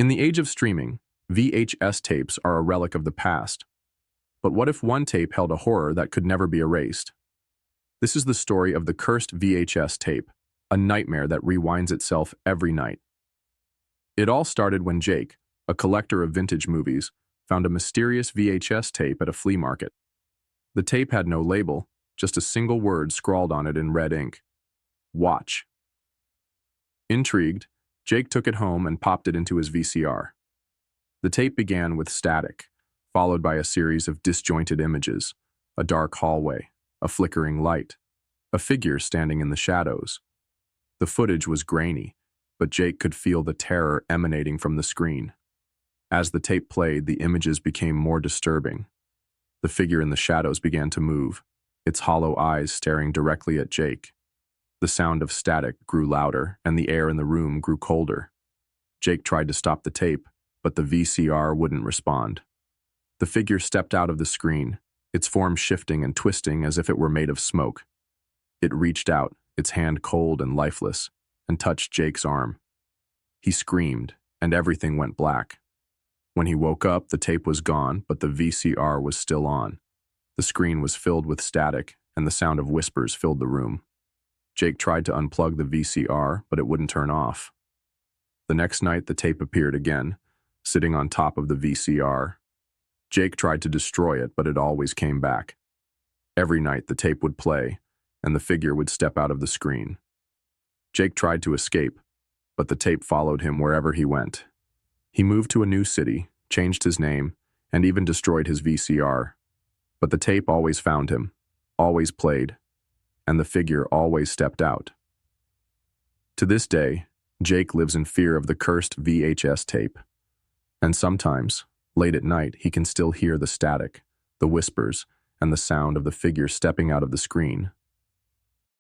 In the age of streaming, VHS tapes are a relic of the past. But what if one tape held a horror that could never be erased? This is the story of the cursed VHS tape, a nightmare that rewinds itself every night. It all started when Jake, a collector of vintage movies, found a mysterious VHS tape at a flea market. The tape had no label, just a single word scrawled on it in red ink: "Watch." Intrigued, Jake took it home and popped it into his VCR. The tape began with static, followed by a series of disjointed images: a dark hallway, a flickering light, a figure standing in the shadows. The footage was grainy, but Jake could feel the terror emanating from the screen. As the tape played, the images became more disturbing. The figure in the shadows began to move, its hollow eyes staring directly at Jake. The sound of static grew louder, and the air in the room grew colder. Jake tried to stop the tape, but the VCR wouldn't respond. The figure stepped out of the screen, its form shifting and twisting as if it were made of smoke. It reached out, its hand cold and lifeless, and touched Jake's arm. He screamed, and everything went black. When he woke up, the tape was gone, but the VCR was still on. The screen was filled with static, and the sound of whispers filled the room. Jake tried to unplug the VCR, but it wouldn't turn off. The next night, the tape appeared again, sitting on top of the VCR. Jake tried to destroy it, but it always came back. Every night, the tape would play, and the figure would step out of the screen. Jake tried to escape, but the tape followed him wherever he went. He moved to a new city, changed his name, and even destroyed his VCR. But the tape always found him, always played, and the figure always stepped out. To this day, Jake lives in fear of the cursed VHS tape. And sometimes, late at night, he can still hear the static, the whispers, and the sound of the figure stepping out of the screen.